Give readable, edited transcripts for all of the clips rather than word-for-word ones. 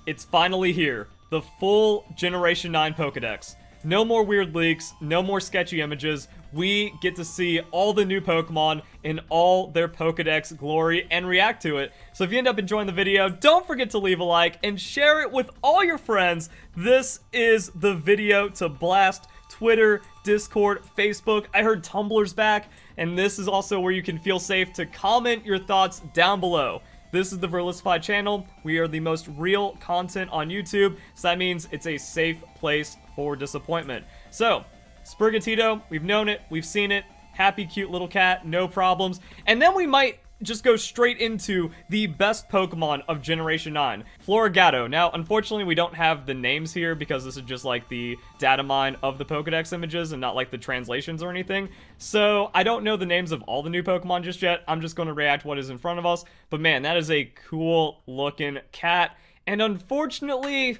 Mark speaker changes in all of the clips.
Speaker 1: It's finally here. The full Generation 9 Pokedex. No more weird leaks, no more sketchy images. We get to see all the new Pokemon in all their Pokedex glory and react to it. So if you end up enjoying the video, don't forget to leave a like and share it with all your friends. This is the video to blast Twitter, Discord, Facebook. I heard Tumblr's back, and this is also where you can feel safe to comment your thoughts down below. This is the Verlisify channel. We are the most real content on YouTube, so that means it's a safe place for disappointment. So, Sprigatito, we've known it, we've seen it, happy, cute little cat, no problems. And then we might just go straight into the best Pokemon of Generation 9, Florigato. Now, unfortunately, we don't have the names here because this is just like the data mine of the Pokedex images and not like the translations or anything. So, I don't know the names of all the new Pokemon just yet. I'm just going to react to what is in front of us. But man, that is a cool looking cat. And unfortunately,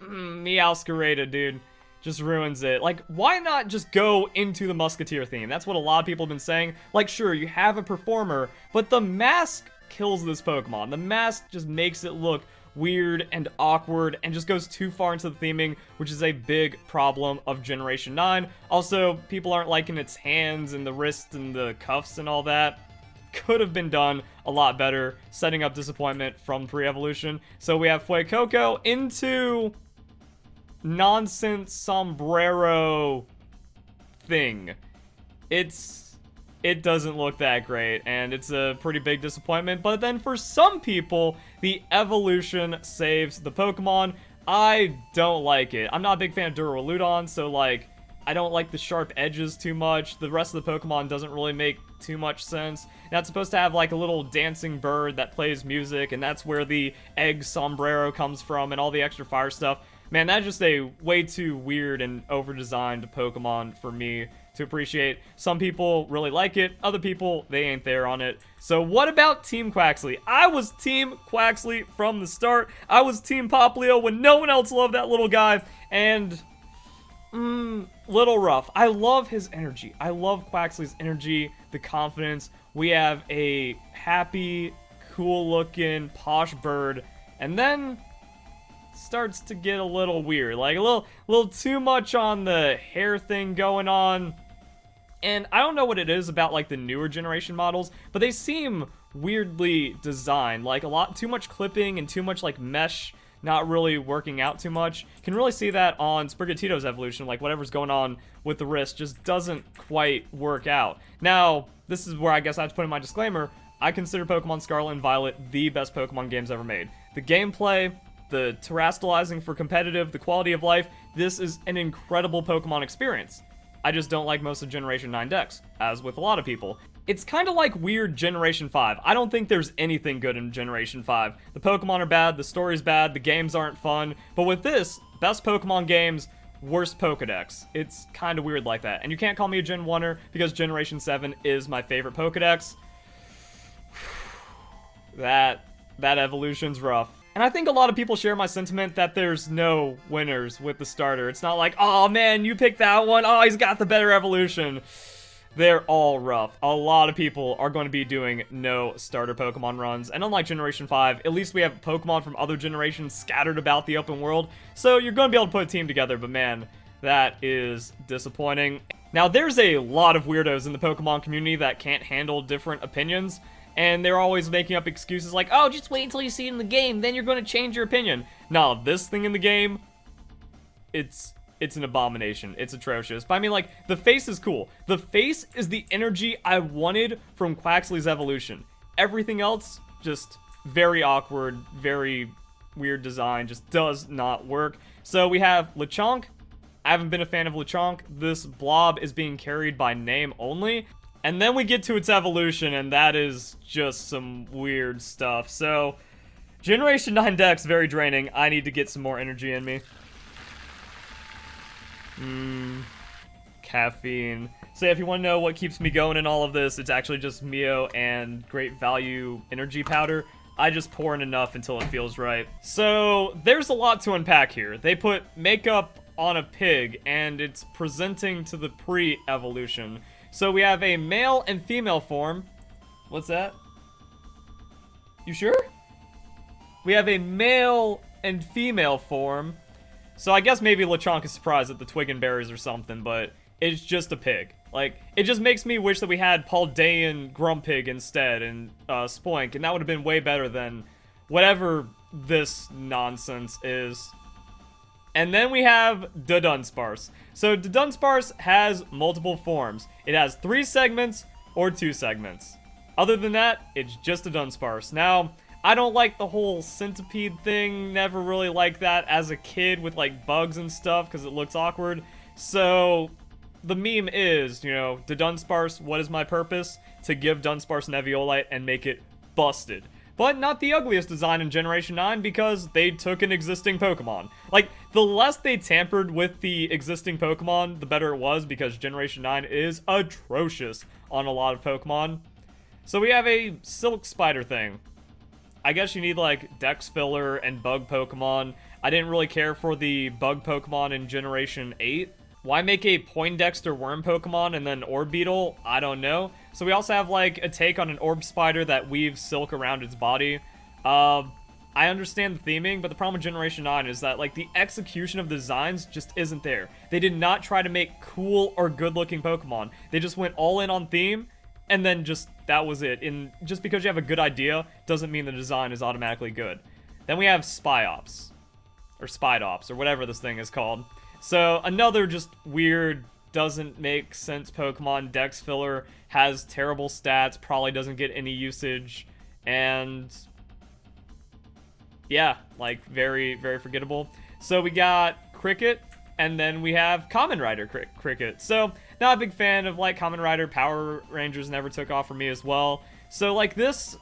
Speaker 1: Meowscarada, dude, just ruins it. Like, why not just go into the Musketeer theme? That's what a lot of people have been saying. Like, sure, you have a performer, but the mask kills this Pokemon. The mask just makes it look weird and awkward and just goes too far into the theming, which is a big problem of Generation 9. Also, people aren't liking its hands and the wrists and the cuffs and all that. Could have been done a lot better, setting up disappointment from pre-evolution. So we have Fuecoco into nonsense sombrero thing. It doesn't look that great, and it's a pretty big disappointment. But then for some people, the evolution saves the Pokemon. I don't like it. I'm not a big fan of Duraludon, so like, I don't like the sharp edges too much. The rest of the Pokemon doesn't really make too much sense. That's supposed to have like a little dancing bird that plays music, and that's where the egg sombrero comes from and all the extra fire stuff. Man, that's just a way too weird and over-designed Pokemon for me to appreciate. Some people really like it, other people, they ain't there on it. So what about Team Quaxly? I was Team Quaxly from the start. I was Team Poplio when no one else loved that little guy, and little rough. I love his energy. I love Quaxly's energy, the confidence. We have a happy, cool-looking, posh bird, and then starts to get a little weird, like a little too much on the hair thing going on. And I don't know what it is about like the newer generation models, but they seem weirdly designed, like a lot too much clipping and too much like mesh not really working out too much. Can really see that on Sprigatito's evolution, like whatever's going on with the wrist just doesn't quite work out. Now, this is where I guess I have to put in my disclaimer. I consider Pokemon Scarlet and Violet the best Pokemon games ever made. The gameplay, the terastallizing for competitive, the quality of life, this is an incredible Pokemon experience. I just don't like most of Generation 9 decks, as with a lot of people. It's kind of like weird Generation 5. I don't think there's anything good in Generation 5. The Pokemon are bad, the story's bad, the games aren't fun. But with this, best Pokemon games, worst Pokedex. It's kind of weird like that. And you can't call me a Gen 1er because Generation 7 is my favorite Pokedex. That evolution's rough. And I think a lot of people share my sentiment that there's no winners with the starter. It's not like, oh man, you picked that one. Oh, he's got the better evolution. They're all rough. A lot of people are going to be doing no starter Pokemon runs. And unlike Generation 5, at least we have Pokemon from other generations scattered about the open world. So you're going to be able to put a team together, but man, that is disappointing. Now, there's a lot of weirdos in the Pokemon community that can't handle different opinions. And they're always making up excuses like, oh, just wait until you see it in the game, then you're going to change your opinion. No, this thing in the game, it's an abomination. It's atrocious. But I mean, like, the face is cool. The face is the energy I wanted from Quaxly's evolution. Everything else, just very awkward, very weird design, just does not work. So we have Lechonk. I haven't been a fan of Lechonk. This blob is being carried by name only. And then we get to its evolution, and that is just some weird stuff. So, Generation 9 decks, very draining. I need to get some more energy in me. Caffeine. So if you want to know what keeps me going in all of this, it's actually just Mio and Great Value Energy Powder. I just pour in enough until it feels right. So, there's a lot to unpack here. They put makeup on a pig, and it's presenting to the pre-evolution. So we have a male and female form. What's that? You sure? We have a male and female form. So I guess maybe Lechonk is surprised at the twig and berries or something, but it's just a pig. Like, it just makes me wish that we had Paldean Grumpig instead and Spoink, and that would have been way better than whatever this nonsense is. And then we have Dunsparce. So Dunsparce has multiple forms. It has 3 segments or 2 segments. Other than that, it's just a Dunsparce. Now, I don't like the whole centipede thing. Never really liked that as a kid with like bugs and stuff because it looks awkward. So the meme is, you know, the Dunsparce, what is my purpose? To give Dunsparce an Eviolite and make it busted. But not the ugliest design in Generation 9 because they took an existing Pokemon. Like, the less they tampered with the existing Pokemon, the better it was because Generation 9 is atrocious on a lot of Pokemon. So we have a Silk Spider thing. I guess you need, like, Dex Filler and Bug Pokemon. I didn't really care for the Bug Pokemon in Generation 8. Why make a Poindexter Worm Pokemon and then Orbeetle? I don't know. So we also have, like, a take on an Orb Spider that weaves silk around its body. I understand the theming, but the problem with Generation 9 is that, like, the execution of the designs just isn't there. They did not try to make cool or good-looking Pokemon. They just went all in on theme, and then just, that was it. And just because you have a good idea doesn't mean the design is automatically good. Then we have Spyops. Or Spidops, or whatever this thing is called. So, another just weird, doesn't make sense Pokemon. Dex Filler has terrible stats, probably doesn't get any usage, and yeah, like, very, very forgettable. So we got Cricket, and then we have Kamen Rider Cricket. So, not a big fan of, like, Kamen Rider. Power Rangers never took off for me as well. So, like, this,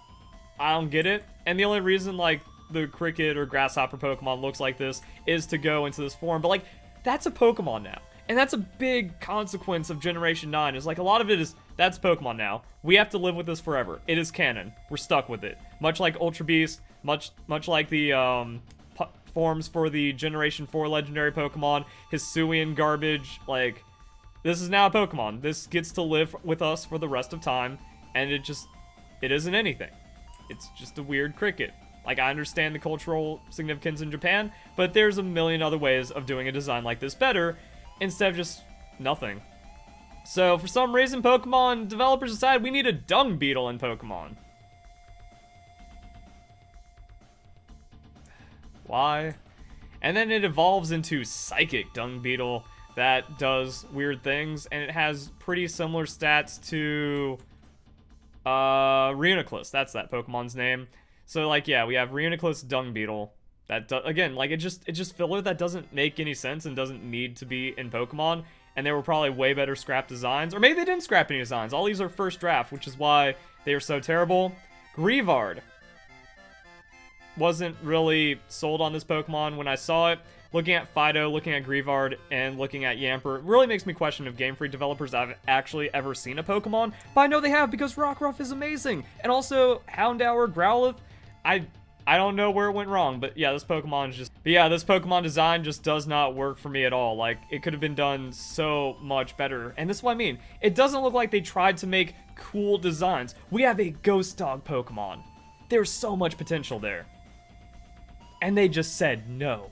Speaker 1: I don't get it, and the only reason, like, the Cricket or Grasshopper Pokemon looks like this is to go into this form, but, like, that's a Pokemon now. And that's a big consequence of Generation 9, is like a lot of it is, that's Pokemon now. We have to live with this forever. It is canon. We're stuck with it. Much like Ultra Beast, much like the forms for the Generation 4 legendary Pokemon, Hisuian garbage, like, this is now a Pokemon. This gets to live with us for the rest of time, and it isn't anything. It's just a weird cricket. Like, I understand the cultural significance in Japan, but there's a million other ways of doing a design like this better, instead of just nothing. So, for some reason, Pokemon developers decided we need a dung beetle in Pokemon. Why? And then it evolves into Psychic Dung Beetle that does weird things, and it has pretty similar stats to Reuniclus. That's that Pokemon's name. So, like, yeah, we have Reuniclus Dung Beetle. That, again, like, it's just filler that doesn't make any sense and doesn't need to be in Pokemon. And there were probably way better scrap designs. Or maybe they didn't scrap any designs. All these are first draft, which is why they are so terrible. Greavard. Wasn't really sold on this Pokemon when I saw it. Looking at Fido, looking at Greavard, and looking at Yamper really makes me question if Game Freak developers have actually ever seen a Pokemon. But I know they have because Rockruff is amazing. And also, Houndour, Growlithe. I don't know where it went wrong, but yeah, this Pokemon is just... But yeah, this Pokemon design just does not work for me at all. Like, it could have been done so much better. And this is what I mean. It doesn't look like they tried to make cool designs. We have a Ghost Dog Pokemon. There's so much potential there. And they just said no.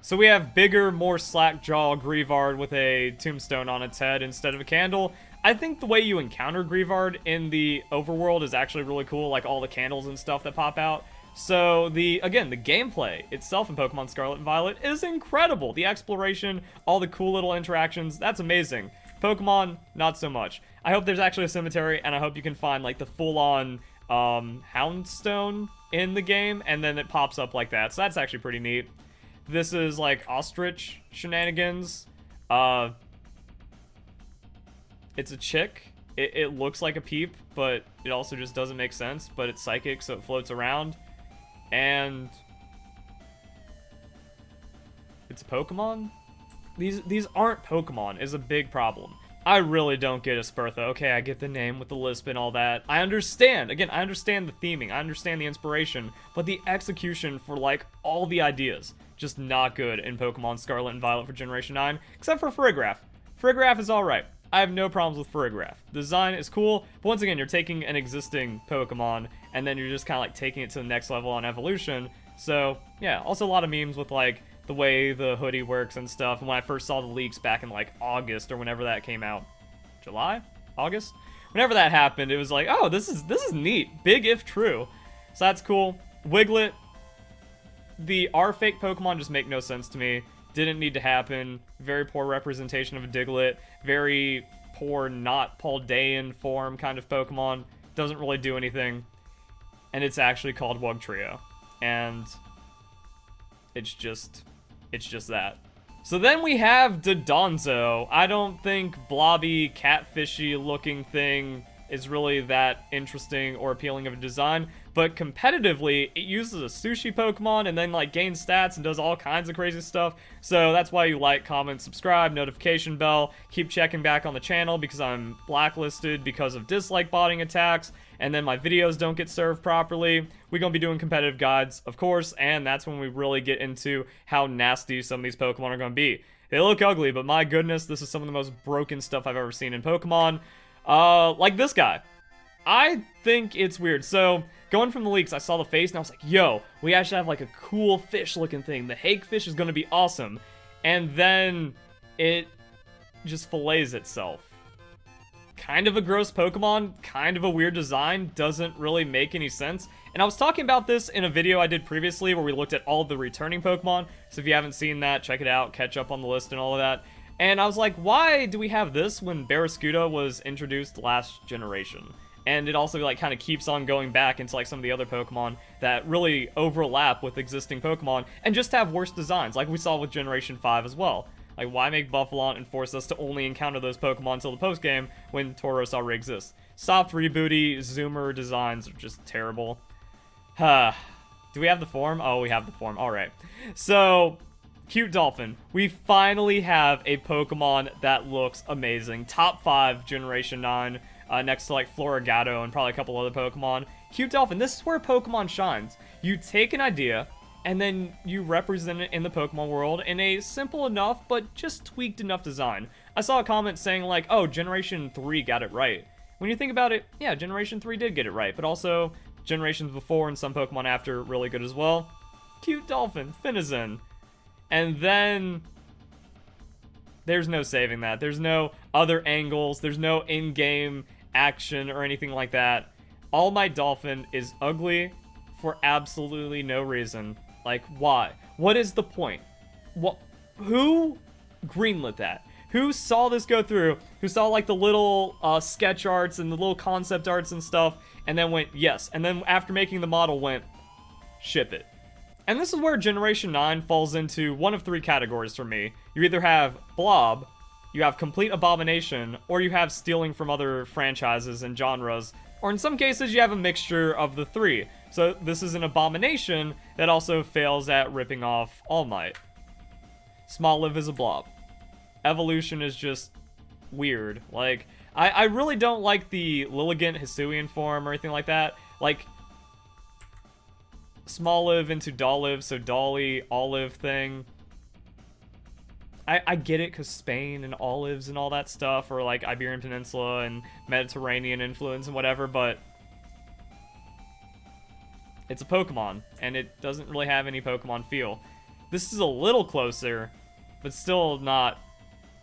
Speaker 1: So we have bigger, more slack jaw Greavard with a tombstone on its head instead of a candle. I think the way you encounter Greavard in the overworld is actually really cool, like all the candles and stuff that pop out. So, again, the gameplay itself in Pokemon Scarlet and Violet is incredible. The exploration, all the cool little interactions, that's amazing. Pokemon, not so much. I hope there's actually a cemetery, and I hope you can find, like, the full-on Houndstone in the game, and then it pops up like that. So that's actually pretty neat. This is, like, ostrich shenanigans. It's a chick. It looks like a peep, but it also just doesn't make sense. But it's psychic, so it floats around. And it's a Pokemon? These aren't Pokemon is a big problem. I really don't get Espertha. Okay, I get the name with the lisp and all that. I understand. Again, I understand the theming. I understand the inspiration. But the execution for, like, all the ideas, just not good in Pokemon Scarlet and Violet for Generation 9. Except for Farigiraf. Farigiraf is alright. I have no problems with Farigiraf. The design is cool, but once again, you're taking an existing Pokemon, and then you're just kind of like taking it to the next level on evolution. So, yeah, also a lot of memes with, like, the way the hoodie works and stuff. And when I first saw the leaks back in, like, August or whenever that came out. July? August? Whenever that happened, it was like, oh, this is neat. Big if true. So that's cool. Wiglet. The R-Fake Pokemon just make no sense to me. Didn't need to happen. Very poor representation of a Diglett. Very poor, not Paldean form kind of Pokemon. Doesn't really do anything. And it's actually called Wugtrio. And it's just that. So then we have Dodonzo. I don't think blobby, catfishy looking thing is really that interesting or appealing of a design, but competitively, it uses a sushi Pokemon and then like gains stats and does all kinds of crazy stuff. So that's why you like, comment, subscribe, notification bell, keep checking back on the channel because I'm blacklisted because of dislike botting attacks, and then my videos don't get served properly. We're gonna be doing competitive guides, of course, and that's when we really get into how nasty some of these Pokemon are gonna be. They look ugly, but my goodness, this is some of the most broken stuff I've ever seen in Pokemon. Like this guy. I think it's weird. So, going from the leaks, I saw the face and I was like, yo, we actually have like a cool fish looking thing. The Hakefish is gonna be awesome. And then it just fillets itself. Kind of a gross Pokemon, kind of a weird design, doesn't really make any sense. And I was talking about this in a video I did previously where we looked at all the returning Pokemon. So if you haven't seen that, check it out, catch up on the list and all of that. And I was like, why do we have this when Barraskewda was introduced last generation? And it also like kind of keeps on going back into like some of the other Pokemon that really overlap with existing Pokemon and just have worse designs, like we saw with Generation 5 as well. Like, why make Buffalon and force us to only encounter those Pokemon till the post-game when Tauros already exists? Soft rebooty, zoomer designs are just terrible. Do we have the form? Oh, we have the form. Alright. So, Cute Dolphin. We finally have a Pokemon that looks amazing. Top 5 Generation 9, next to like Florigato and probably a couple other Pokemon. Cute Dolphin, this is where Pokemon shines. You take an idea, and then you represent it in the Pokemon world in a simple enough, but just tweaked enough design. I saw a comment saying like, oh, Generation 3 got it right. When you think about it, yeah, Generation 3 did get it right, but also generations before and some Pokemon after really good as well. Cute Dolphin, Finizen. And then there's no saving that. There's no other angles. There's no in-game action or anything like that. All Might Dolphin is ugly for absolutely no reason. Like, why? What is the point? What? Who greenlit that? Who saw this go through? Who saw, like, the little sketch arts and the little concept arts and stuff, and then went, yes. And then after making the model went, ship it. And this is where Generation 9 falls into one of 3 categories for me. You either have Blob, you have Complete Abomination, or you have stealing from other franchises and genres. Or in some cases, you have a mixture of the 3. So this is an Abomination that also fails at ripping off All Might. Smoliv is a Blob. Evolution is just weird. Like, I really don't like the Lilligant Hisuian form or anything like that. Like, Smoliv into Dolliv, so Dolly, Olive thing. I get it because Spain and olives and all that stuff, or like Iberian Peninsula and Mediterranean influence and whatever, but it's a Pokemon, and it doesn't really have any Pokemon feel. This is a little closer, but still not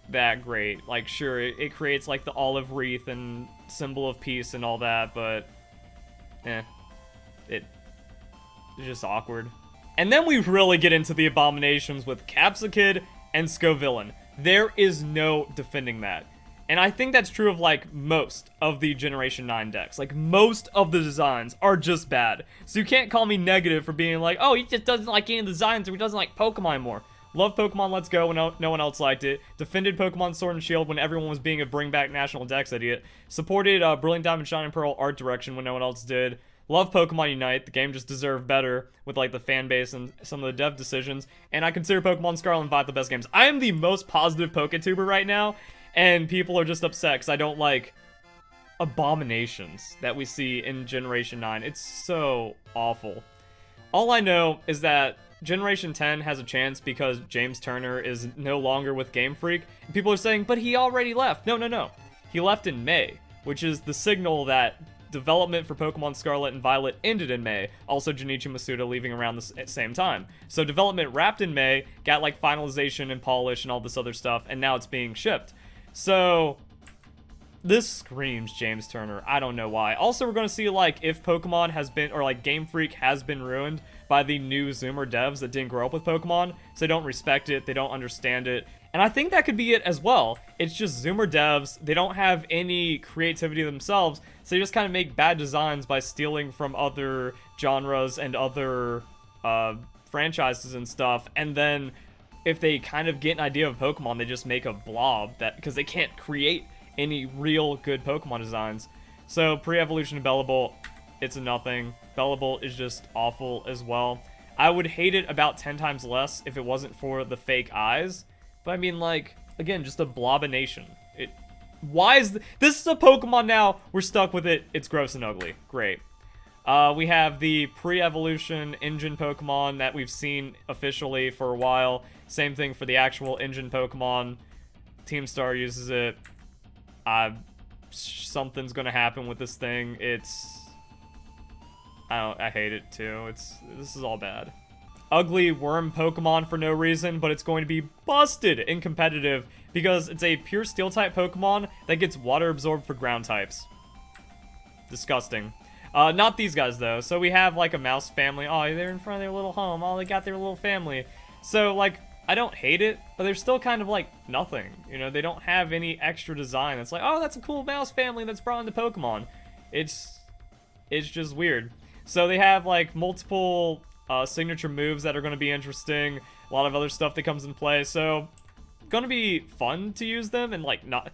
Speaker 1: that great. Like, sure, it creates like the olive wreath and symbol of peace and all that, but it's just awkward. And then we really get into the abominations with Capsakid and Scovillain. There is no defending that. And I think that's true of, like, most of the Generation 9 decks. Like, most of the designs are just bad. So you can't call me negative for being like, oh, he just doesn't like any of the designs, or he doesn't like Pokemon more. Love Pokemon Let's Go when no one else liked it. Defended Pokemon Sword and Shield when everyone was being a bring back National Dex idiot. Supported Brilliant Diamond Shining Pearl art direction when no one else did. Love Pokemon Unite. The game just deserved better with, like, the fan base and some of the dev decisions. And I consider Pokemon Scarlet and Violet the best games. I am the most positive Poketuber right now, and people are just upset because I don't like abominations that we see in Generation 9. It's so awful. All I know is that Generation 10 has a chance because James Turner is no longer with Game Freak. And people are saying, but he already left. No. He left in May, which is the signal that development for Pokemon Scarlet and Violet ended in May. Also, Junichi Masuda leaving around the same time. So development wrapped in May, got like finalization and polish and all this other stuff, and now it's being shipped. So this screams James Turner. I don't know why. Also, we're going to see like if Pokemon has been, or like Game Freak has been ruined by the new Zoomer devs that didn't grow up with Pokemon, so they don't respect it, they don't understand it. And I think that could be it as well. It's just Zoomer devs, they don't have any creativity themselves, so they just kind of make bad designs by stealing from other genres and other franchises and stuff, and then if they kind of get an idea of Pokemon, they just make a blob, that because they can't create any real good Pokemon designs. So pre-evolution of Bellable, it's a nothing. Bellable is just awful as well. I would hate it about 10 times less if it wasn't for the fake eyes. But I mean, like, again, just a blobination. Why is this is a Pokemon now? We're stuck with it. It's gross and ugly. Great. We have the pre-evolution engine Pokemon that we've seen officially for a while. Same thing for the actual engine Pokemon. Team Star uses it. Something's gonna happen with this thing. I hate it too. This is all bad. Ugly worm Pokemon for no reason, but it's going to be busted in competitive because it's a pure steel type Pokemon that gets water absorbed for ground types. Disgusting. Not these guys though. So we have like a mouse family. Oh, they're in front of their little home. Oh, they got their little family. So like, I don't hate it, but they're still kind of like nothing. You know, they don't have any extra design. It's like, oh, that's a cool mouse family that's brought into Pokemon. It's just weird. So they have like multiple signature moves that are going to be interesting. A lot of other stuff that comes in play. So going to be fun to use them and like not.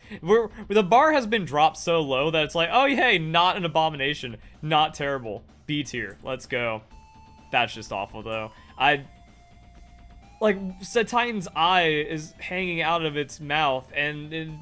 Speaker 1: The bar has been dropped so low that it's like, oh yeah, not an abomination, not terrible. B tier. Let's go. That's just awful though. Like, Titan's eye is hanging out of its mouth, and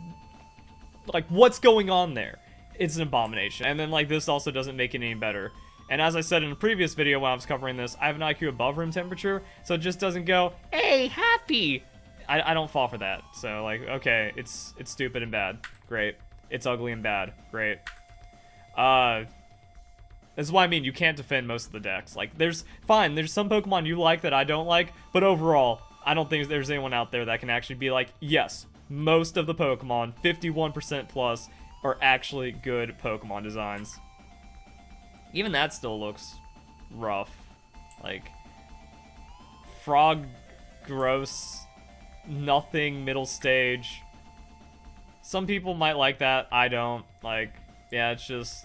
Speaker 1: like, what's going on there? It's an abomination. And then, like, this also doesn't make it any better. And as I said in a previous video when I was covering this, I have an IQ above room temperature, so it just doesn't go, hey, happy! I don't fall for that. So, like, okay, it's stupid and bad. Great. It's ugly and bad. Great. This is what I mean, you can't defend most of the decks. Like, there's some Pokemon you like that I don't like, but overall, I don't think there's anyone out there that can actually be like, yes, most of the Pokemon, 51% plus, are actually good Pokemon designs. Even that still looks rough. Like, Frog, gross, nothing, middle stage. Some people might like that, I don't. Like, yeah, it's just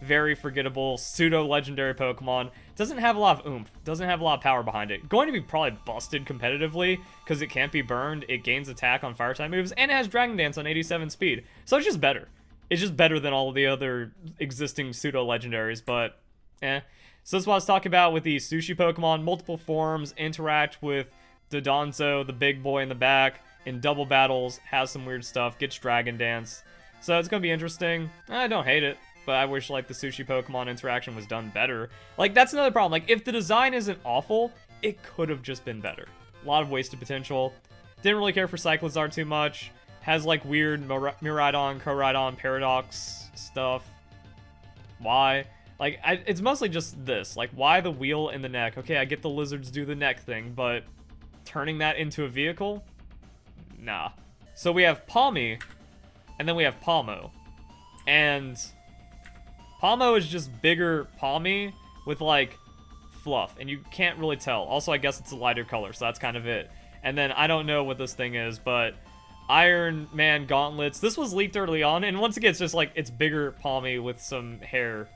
Speaker 1: very forgettable, pseudo-legendary Pokemon. Doesn't have a lot of oomph. Doesn't have a lot of power behind it. Going to be probably busted competitively, because it can't be burned, it gains attack on fire type moves, and it has Dragon Dance on 87 speed. So it's just better. It's just better than all of the other existing pseudo-legendaries, but eh. So that's what I was talking about with the Sushi Pokemon. Multiple forms, interact with Dodonzo, the big boy in the back, in double battles, has some weird stuff, gets Dragon Dance. So it's going to be interesting. I don't hate it. But I wish, like, the Sushi Pokemon interaction was done better. Like, that's another problem. Like, if the design isn't awful, it could have just been better. A lot of wasted potential. Didn't really care for Cyclizar too much. Has, like, weird Miraidon, Koraidon, Paradox stuff. Why? Like, it's mostly just this. Like, why the wheel in the neck? Okay, I get the lizards do the neck thing, but turning that into a vehicle? Nah. So we have Palmy, and then we have Palmo. And Palmo is just bigger Palmy with, like, fluff, and you can't really tell. Also, I guess it's a lighter color, so that's kind of it. And then, I don't know what this thing is, but Iron Man gauntlets. This was leaked early on, and once again, it's just, like, it's bigger Palmy with some hair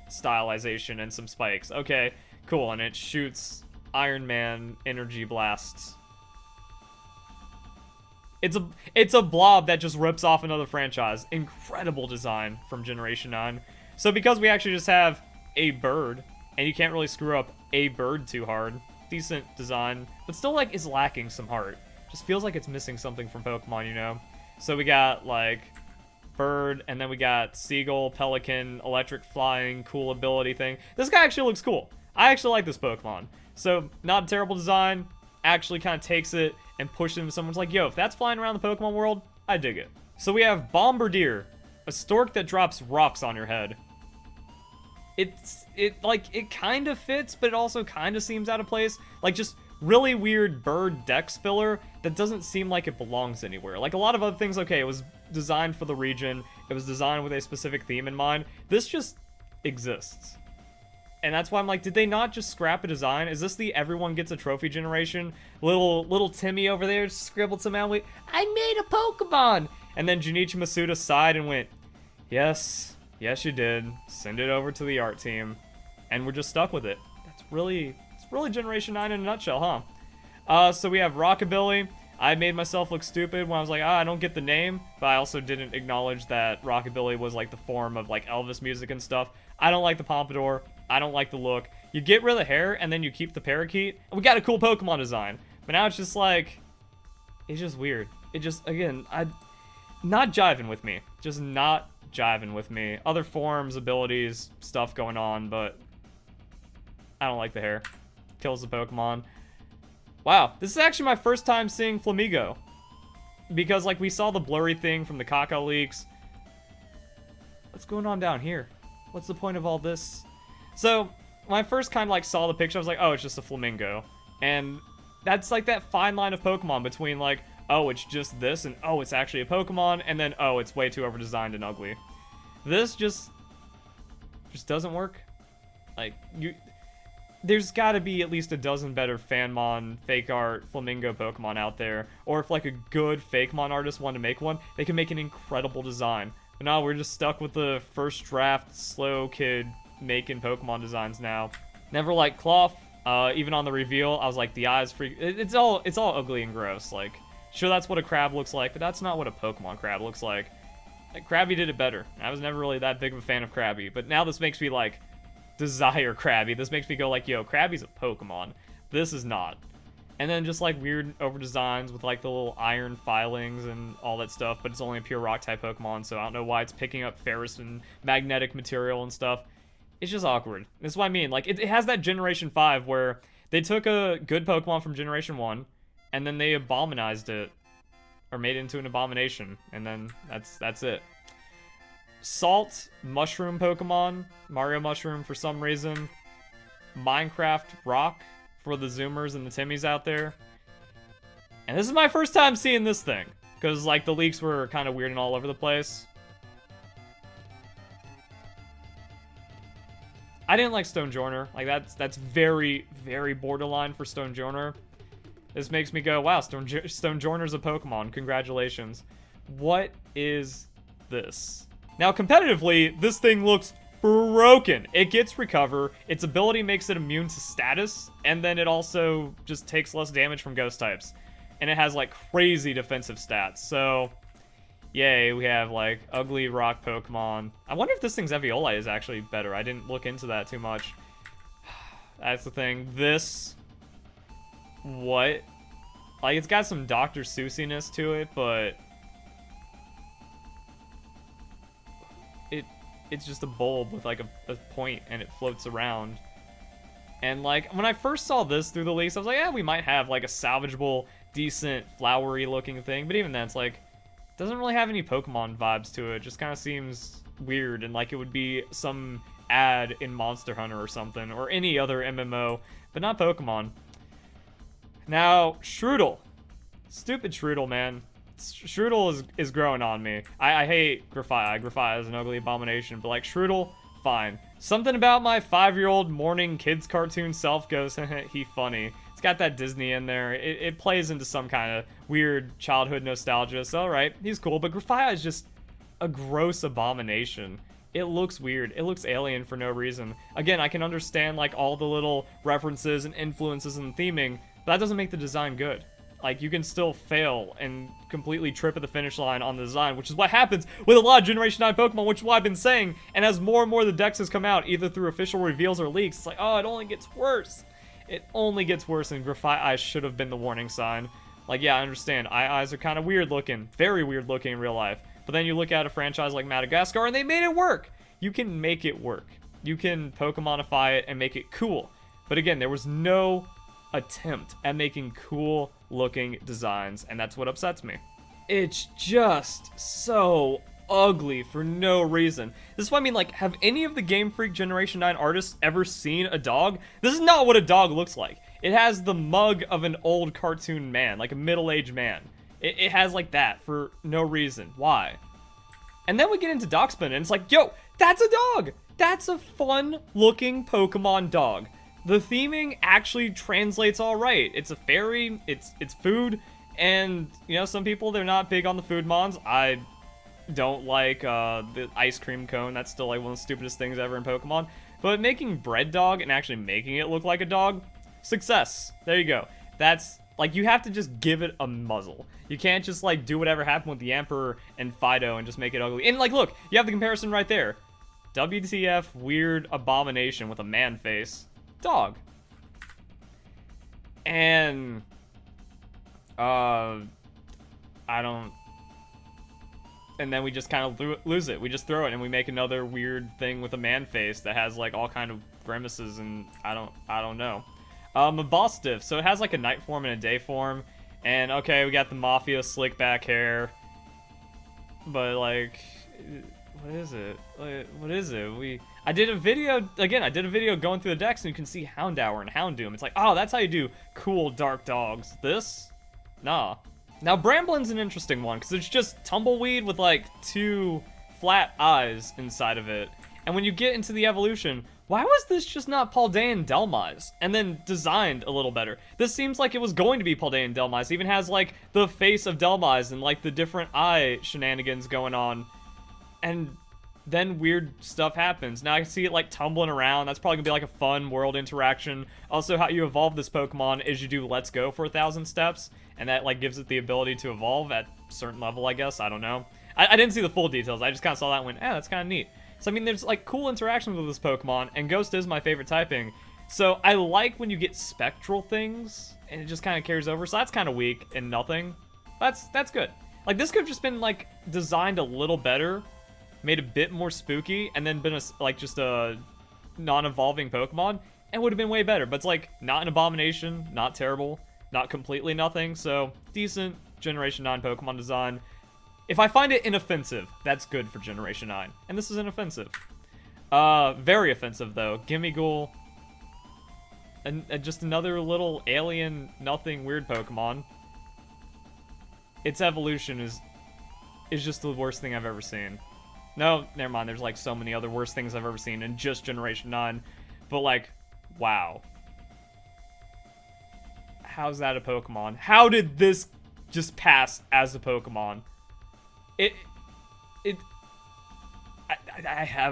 Speaker 1: stylization and some spikes. Okay, cool, and it shoots Iron Man energy blasts. It's a blob that just rips off another franchise. Incredible design from Generation 9. So because we actually just have a bird, and you can't really screw up a bird too hard, decent design, but still, like, is lacking some heart. Just feels like it's missing something from Pokemon, you know? So we got, like, bird, and then we got seagull, pelican, electric flying, cool ability thing. This guy actually looks cool. I actually like this Pokemon. So, not a terrible design, actually kind of takes it and pushes it into someone's like, yo, if that's flying around the Pokemon world, I dig it. So we have Bombardier, a stork that drops rocks on your head. it kind of fits, but it also kind of seems out of place. Like, just really weird bird dex filler that doesn't seem like it belongs anywhere. Like, a lot of other things, okay, it was designed for the region, it was designed with a specific theme in mind. This just exists. And that's why I'm like, did they not just scrap a design? Is this the everyone gets a trophy generation? Little Timmy over there scribbled some out, wait, I made a Pokemon! And then Junichi Masuda sighed and went, yes, you did. Send it over to the art team. And we're just stuck with it. It's really Generation 9 in a nutshell, huh? So we have Rockabilly. I made myself look stupid when I was like, I don't get the name, but I also didn't acknowledge that Rockabilly was like the form of like Elvis music and stuff. I don't like the pompadour. I don't like the look. You get rid of the hair and then you keep the parakeet. We got a cool Pokemon design, but now it's just like, it's just weird. It just, again, not jiving with me. Just not jiving with me. Other forms, abilities, stuff going on, but I don't like the hair. Kills the Pokemon. Wow, this is actually my first time seeing Flamigo. Because, like, we saw the blurry thing from the Kaka leaks. What's going on down here? What's the point of all this? So, when I first kind of, like, saw the picture, I was like, oh, it's just a flamingo. And that's, like, that fine line of Pokemon between, like, oh, it's just this, and oh, it's actually a Pokemon, and then, oh, it's way too over-designed and ugly. This just doesn't work. Like, there's gotta be at least a dozen better Fanmon, fake art, Flamingo Pokemon out there. Or if like a good Fakemon artist wanted to make one, they can make an incredible design. But now we're just stuck with the first draft slow kid making Pokemon designs now. Never liked Cloth. Even on the reveal, I was like, the eyes freak. It's all ugly and gross. Like, sure, that's what a crab looks like, but that's not what a Pokemon crab looks like. Like, Krabby did it better. I was never really that big of a fan of Krabby, but now this makes me like desire Krabby. This makes me go like, yo, Krabby's a Pokemon. This is not. And then just like weird over designs with like the little iron filings and all that stuff, but it's only a pure rock type Pokemon, so I don't know why it's picking up ferrous and magnetic material and stuff. It's just awkward. That's what I mean. Like, it has that Generation 5 where they took a good Pokemon from Generation 1 and then they abominized it, or made it into an abomination, and then that's it. Salt Mushroom Pokemon, Mario Mushroom for some reason, Minecraft Rock for the Zoomers and the Timmies out there. And this is my first time seeing this thing, because like the leaks were kind of weird and all over the place. I didn't like Stonejourner. Like that's very, very borderline for Stonejourner. This makes me go, wow, Stonejourner's a Pokemon. Congratulations. What is this? Now, competitively, this thing looks broken. It gets Recover, its ability makes it immune to status, and then it also just takes less damage from ghost types. And it has, like, crazy defensive stats. So, yay, we have, like, ugly rock Pokemon. I wonder if this thing's Eviolite is actually better. I didn't look into that too much. That's the thing. This... what? Like, it's got some Dr. Seuss-iness to it, but... it's just a bulb with, like, a point, and it floats around. And, like, when I first saw this through the leaks, I was like, yeah, we might have, like, a salvageable, decent, flowery-looking thing. But even then, it's like, it doesn't really have any Pokemon vibes to it. It just kind of seems weird, and like it would be some ad in Monster Hunter or something, or any other MMO, but not Pokemon. Now, Shroodle. Stupid Shroodle, man. Shroodle is growing on me. I hate Grafia. Grafia is an ugly abomination, but like Shroodle, fine. Something about my 5-year-old morning kids cartoon self goes, he funny. It's got that Disney in there. It plays into some kind of weird childhood nostalgia, so alright, he's cool, but Grafia is just a gross abomination. It looks weird. It looks alien for no reason. Again, I can understand like all the little references and influences and theming, but that doesn't make the design good. Like, you can still fail and completely trip at the finish line on the design, which is what happens with a lot of Generation 9 Pokemon, which is what I've been saying. And as more and more of the decks has come out, either through official reveals or leaks, it's like, oh, it only gets worse. It only gets worse, and Grafia Eyes should have been the warning sign. Like, yeah, I understand. Eyes are kind of weird looking. Very weird looking in real life. But then you look at a franchise like Madagascar, and they made it work. You can make it work. You can Pokemonify it and make it cool. But again, there was no attempt at making cool looking designs, and that's what upsets me. It's just so ugly for no reason. This is what I mean, like, have any of the Game Freak Generation 9 artists ever seen a dog? This is not what a dog looks like. It has the mug of an old cartoon man, like a middle-aged man. It has like that for no reason. Why? And then we get into Dogspin, and it's like, yo, that's a dog! That's a fun-looking Pokemon dog. The theming actually translates all right. It's a fairy, it's food, and, you know, some people, they're not big on the food mons. I don't like the ice cream cone. That's still like one of the stupidest things ever in Pokemon. But making bread dog and actually making it look like a dog, success. There you go. That's, like, you have to just give it a muzzle. You can't just, like, do whatever happened with the Emperor and Fido and just make it ugly. And, like, look, you have the comparison right there. WTF weird abomination with a man face. Dog. And I don't, and then we just kind of lose it. We just throw it and we make another weird thing with a man face that has like all kind of grimaces, and I don't know. A boss diff, so it has like a night form and a day form, and okay, we got the Mafia slick back hair, but like, what is it? What is it? I did a video going through the decks, and you can see Houndour and Houndoom. It's like, oh, that's how you do cool dark dogs. This? Nah. Now, Bramblin's an interesting one, because it's just Tumbleweed with, like, 2 flat eyes inside of it. And when you get into the evolution, why was this just not Paldean Delmise? And then designed a little better. This seems like it was going to be Paldean Delmise. It even has, like, the face of Delmise and, like, the different eye shenanigans going on. And then weird stuff happens. Now I can see it like tumbling around. That's probably gonna be like a fun world interaction. Also, how you evolve this Pokemon is you do Let's Go for 1,000 steps, and that like gives it the ability to evolve at a certain level, I guess. I don't know. I didn't see the full details. I just kind of saw that and went, that's kind of neat. So I mean, there's like cool interactions with this Pokemon, and Ghost is my favorite typing. So I like when you get spectral things, and it just kind of carries over. So that's kind of weak and nothing. That's good. Like this could have just been like designed a little better, made a bit more spooky, and then been just a non-evolving Pokemon, and would have been way better. But it's like not an abomination, not terrible, not completely nothing. So decent Generation 9 Pokemon design. If I find it inoffensive, that's good for Generation 9. And this is inoffensive. Very offensive though. Gimmighoul. And just another little alien, nothing weird Pokemon. Its evolution is just the worst thing I've ever seen. No, never mind. There's like so many other worst things I've ever seen in just Generation 9. But like, wow. How's that a Pokemon? How did this just pass as a Pokemon? I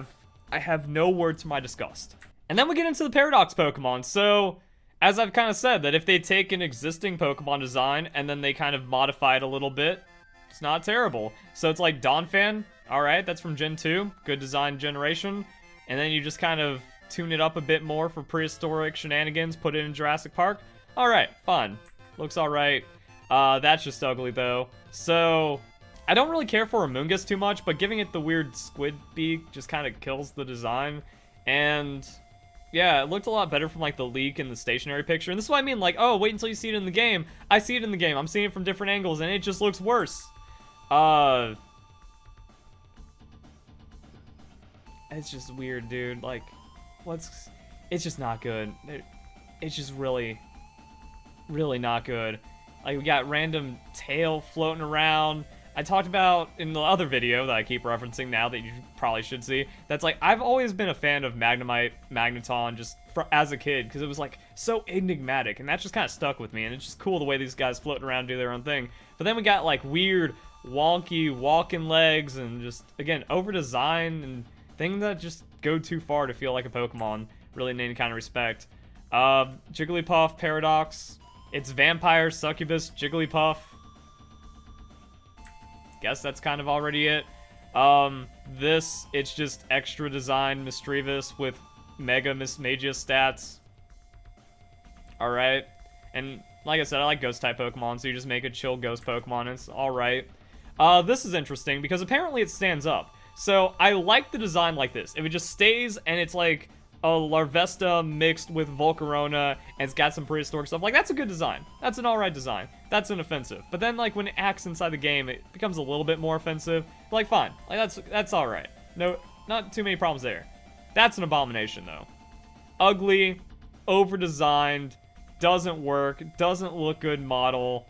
Speaker 1: have no word to my disgust. And then we get into the Paradox Pokemon. So, as I've kind of said, that if they take an existing Pokemon design and then they kind of modify it a little bit, it's not terrible. So it's like Donphan. Alright, that's from Gen 2. Good design generation. And then you just kind of tune it up a bit more for prehistoric shenanigans, put it in Jurassic Park. Alright, fun. Looks alright. That's just ugly, though. So, I don't really care for Amoonguss too much, but giving it the weird squid beak just kind of kills the design. And yeah, it looked a lot better from like the leak and the stationary picture. And this is what I mean, like, oh, wait until you see it in the game. I see it in the game. I'm seeing it from different angles, and it just looks worse. It's just weird, dude. Like, it's just not good. It's just really not good. Like, we got random tail floating around. I talked about in the other video that I keep referencing now that you probably should see. That's like, I've always been a fan of Magnemite, Magneton, just as a kid, because it was like so enigmatic, and that just kind of stuck with me. And it's just cool the way these guys floating around do their own thing. But then we got like weird, wonky walking legs, and just again over design and things that just go too far to feel like a Pokemon, really in any kind of respect. Jigglypuff, Paradox. It's Vampire, Succubus, Jigglypuff. Guess that's kind of already it. It's just extra design Misdreavus with Mega Mismagius stats. Alright. And like I said, I like Ghost-type Pokemon, so you just make a chill Ghost Pokemon, and it's alright. This is interesting, because apparently it stands up. So, I like the design like this. If it just stays, and it's like a Larvesta mixed with Volcarona, and it's got some prehistoric stuff. Like, that's a good design. That's an alright design. That's inoffensive. But then, like, when it acts inside the game, it becomes a little bit more offensive. Like, fine. Like, that's alright. No, not too many problems there. That's an abomination, though. Ugly, over-designed, doesn't work, doesn't look good model.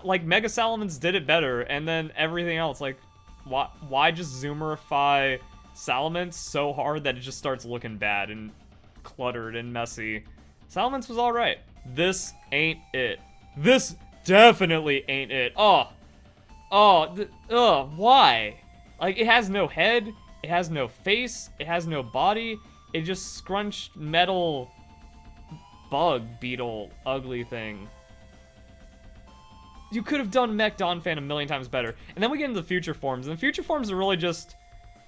Speaker 1: Like, Mega Salamence did it better, and then everything else, like, why just Zoomerify Salamence so hard that it just starts looking bad and cluttered and messy? Salamence was alright. This ain't it. This definitely ain't it. Why? Like, it has no head, it has no face, it has no body, it just scrunched metal bug beetle ugly thing. You could have done Mech Donphan a million times better. And then we get into the future forms, and the future forms are really just,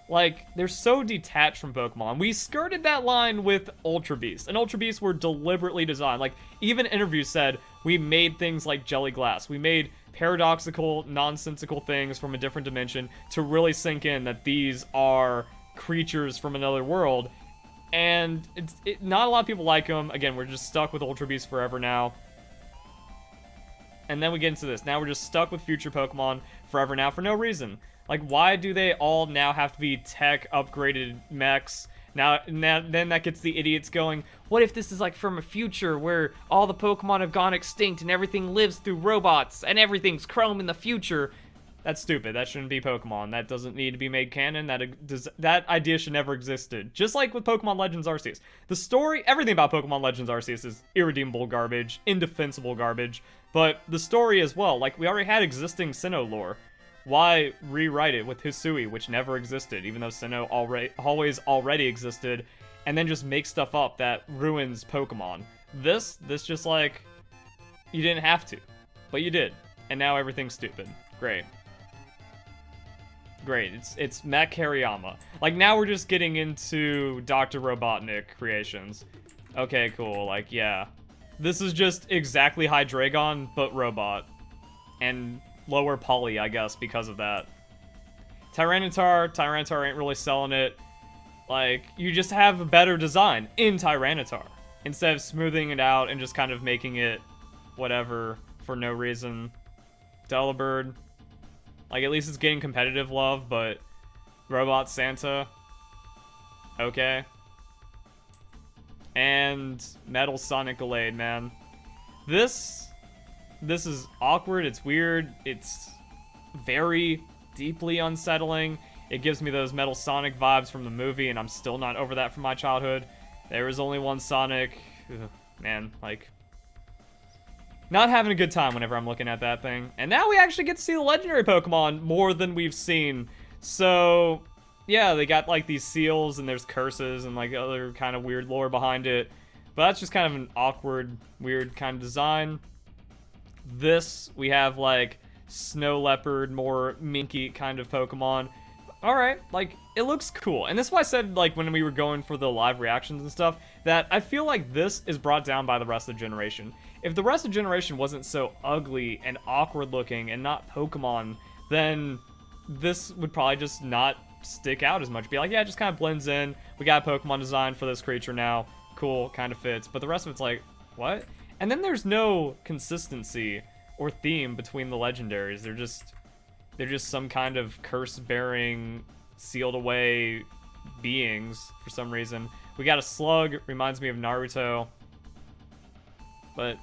Speaker 1: like, they're so detached from Pokemon. We skirted that line with Ultra Beasts, and Ultra Beasts were deliberately designed. Like, even interviews said we made things like Jelly Glass. We made paradoxical, nonsensical things from a different dimension to really sink in that these are creatures from another world. And not a lot of people like them. Again, we're just stuck with Ultra Beasts forever now. And then we get into this. Now we're just stuck with future Pokemon forever now for no reason. Like, why do they all now have to be tech upgraded mechs? Then that gets the idiots going, what if this is like from a future where all the Pokemon have gone extinct and everything lives through robots and everything's chrome in the future? That's stupid. That shouldn't be Pokemon. That doesn't need to be made canon. That idea should never existed. Just like with Pokemon Legends Arceus. The story, everything about Pokemon Legends Arceus is irredeemable garbage, indefensible garbage, but the story as well. Like, we already had existing Sinnoh lore. Why rewrite it with Hisui, which never existed, even though Sinnoh always already existed, and then just make stuff up that ruins Pokemon? This just like, you didn't have to, but you did, and now everything's stupid. Great. Great, it's Mech Hariyama. Like, now we're just getting into Dr. Robotnik creations. Okay, cool, like, yeah. This is just exactly Hydreigon, but robot. And lower poly, I guess, because of that. Tyranitar ain't really selling it. Like, you just have a better design in Tyranitar, instead of smoothing it out and just kind of making it whatever for no reason. Delibird. Like, at least it's getting competitive love, but Robot Santa. Okay. And Metal Sonic Gallade, man. This is awkward, it's weird, it's very deeply unsettling. It gives me those Metal Sonic vibes from the movie, and I'm still not over that from my childhood. There was only one Sonic. Ugh, man, like, not having a good time whenever I'm looking at that thing. And now we actually get to see the legendary Pokemon more than we've seen. So, yeah, they got, like, these seals, and there's curses, and, like, other kind of weird lore behind it. But that's just kind of an awkward, weird kind of design. This, we have, like, Snow Leopard, more minky kind of Pokemon. Alright, like, it looks cool. And this is why I said, like, when we were going for the live reactions and stuff, that I feel like this is brought down by the rest of the generation. If the rest of the generation wasn't so ugly and awkward looking and not Pokemon, then this would probably just not stick out as much. Be like, yeah, it just kind of blends in. We got a Pokemon design for this creature now. Cool, kind of fits. But the rest of it's like, what? And then there's no consistency or theme between the legendaries. They're just some kind of curse-bearing, sealed-away beings for some reason. We got a Slug, reminds me of Naruto. But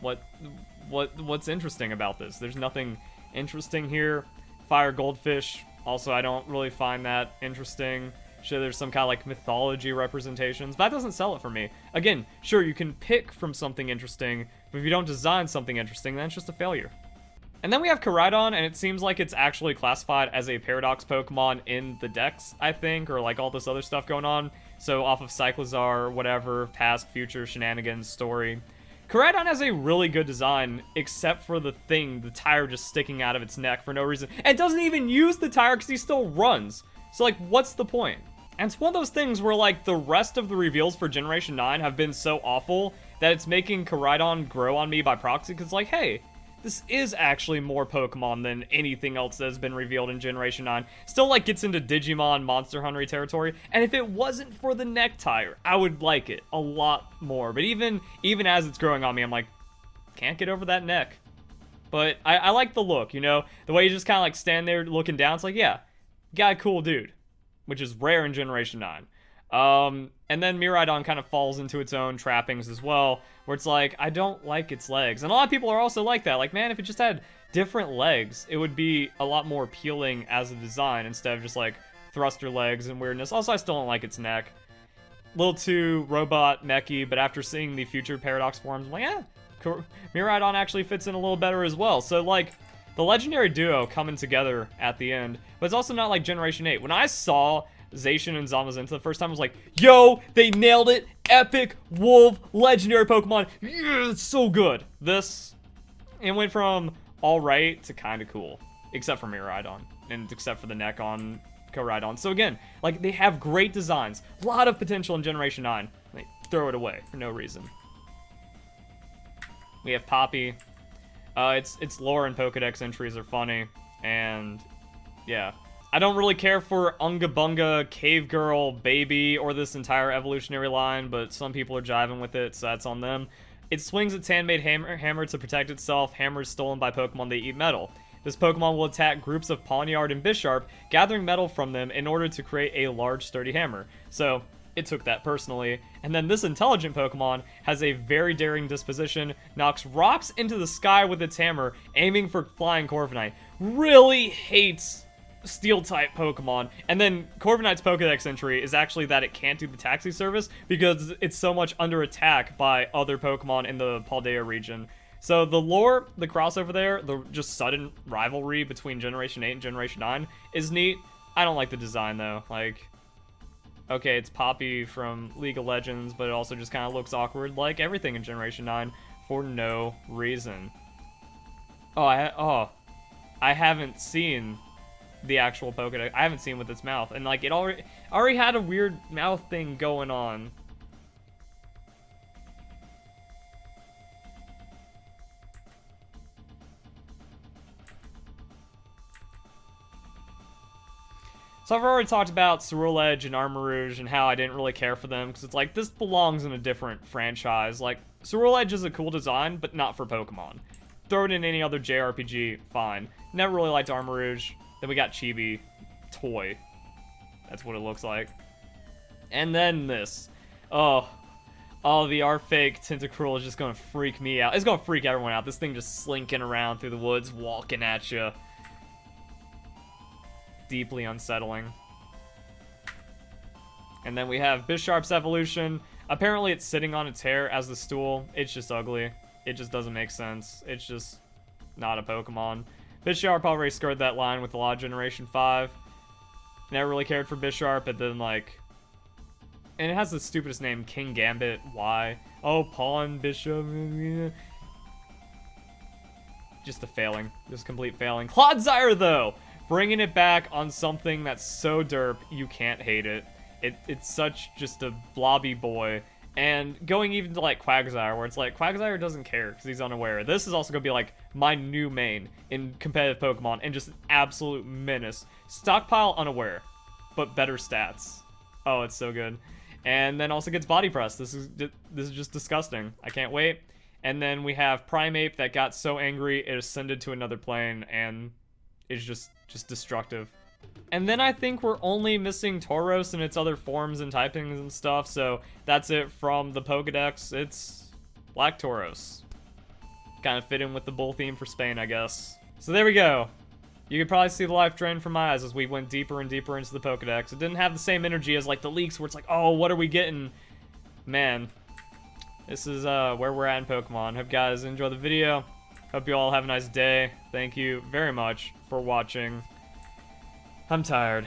Speaker 1: what's interesting about this? There's nothing interesting here. Fire Goldfish, also I don't really find that interesting. Sure, there's some kind of like mythology representations, but that doesn't sell it for me. Again, sure, you can pick from something interesting, but if you don't design something interesting, then it's just a failure. And then we have Koraidon, and it seems like it's actually classified as a Paradox Pokemon in the Dex, I think, or like all this other stuff going on. So off of Cyclizar, whatever, past, future, shenanigans, story. Koraidon has a really good design, except for the thing, the tire just sticking out of its neck for no reason. And it doesn't even use the tire because he still runs. So like, what's the point? And it's one of those things where like the rest of the reveals for Generation 9 have been so awful that it's making Koraidon grow on me by proxy, because like, hey, this is actually more Pokemon than anything else that has been revealed in Generation 9. Still, like, gets into Digimon Monster Hunter territory, and if it wasn't for the necktie, I would like it a lot more. But even as it's growing on me, I'm like, can't get over that neck. But I like the look, you know? The way you just kind of, like, stand there looking down, it's like, yeah, got a cool dude, which is rare in Generation 9. And then Miraidon kind of falls into its own trappings as well, where it's like, I don't like its legs. And a lot of people are also like that. Like, man, if it just had different legs, it would be a lot more appealing as a design instead of just, like, thruster legs and weirdness. Also, I still don't like its neck. A little too robot mechy, but after seeing the future Paradox forms, I'm like, yeah, Miraidon actually fits in a little better as well. So, like, the legendary duo coming together at the end, but it's also not like Generation 8. When I saw Zacian and Zamazenta the first time, I was like, yo, they nailed it. Epic Wolf legendary Pokemon. Yeah, it's so good. This, it went from alright to kind of cool, except for Miraidon, and except for the neck on Koraidon. So again, like, they have great designs, a lot of potential in Generation 9. They throw it away for no reason. We have Poppy. Its lore and Pokedex entries are funny, and yeah. I don't really care for Unga Bunga, Cave Girl, Baby, or this entire evolutionary line, but some people are jiving with it, so that's on them. It swings its handmade hammer to protect itself. Hammer is stolen by Pokemon that eat metal. This Pokemon will attack groups of Pawniard and Bisharp, gathering metal from them in order to create a large, sturdy hammer. So, it took that personally. And then this intelligent Pokemon has a very daring disposition, knocks rocks into the sky with its hammer, aiming for flying Corviknight. Really hates Steel-type Pokemon. And then Corviknight's Pokedex entry is actually that it can't do the taxi service because it's so much under attack by other Pokemon in the Paldea region. So the lore, the crossover there, the just sudden rivalry between Generation 8 and Generation 9 is neat. I don't like the design though. Like, okay, it's Poppy from League of Legends, but it also just kind of looks awkward like everything in Generation 9 for no reason. Oh, I haven't seen the actual Pokedex. I haven't seen with its mouth, and like it already had a weird mouth thing going on. So I've already talked about Ceruledge and Armarouge and how I didn't really care for them because it's like, this belongs in a different franchise. Like, Ceruledge is a cool design, but not for Pokemon. Throw it in any other JRPG, fine. Never really liked Armarouge. Then we got Chibi. Toy. That's what it looks like. And then this. Oh, the R-Fake Tentacruel is just gonna freak me out. It's gonna freak everyone out. This thing just slinking around through the woods, walking at you. Deeply unsettling. And then we have Bisharp's evolution. Apparently it's sitting on its hair as the stool. It's just ugly. It just doesn't make sense. It's just not a Pokemon. Bisharp already skirted that line with a lot of Generation 5. Never really cared for Bisharp, but then like... And it has the stupidest name, King Gambit. Why? Oh, Pawn, Bishop... Just a failing. Just a complete failing. Clodsire, though! Bringing it back on something that's so derp, you can't hate it. It's such just a blobby boy. And going even to, like, Quagsire, where it's like, Quagsire doesn't care because he's unaware. This is also going to be, like, my new main in competitive Pokemon and just an absolute menace. Stockpile unaware, but better stats. Oh, it's so good. And then also gets Body Press. This is just disgusting. I can't wait. And then we have Primeape that got so angry it ascended to another plane and is just destructive. And then I think we're only missing Tauros and its other forms and typings and stuff, so that's it from the Pokedex. It's Black Tauros. Kind of fit in with the bull theme for Spain, I guess. So there we go. You could probably see the life drain from my eyes as we went deeper and deeper into the Pokedex. It didn't have the same energy as like the leaks where it's like, oh, what are we getting? Man, this is where we're at in Pokemon. Hope you guys enjoy the video. Hope you all have a nice day. Thank you very much for watching. I'm tired.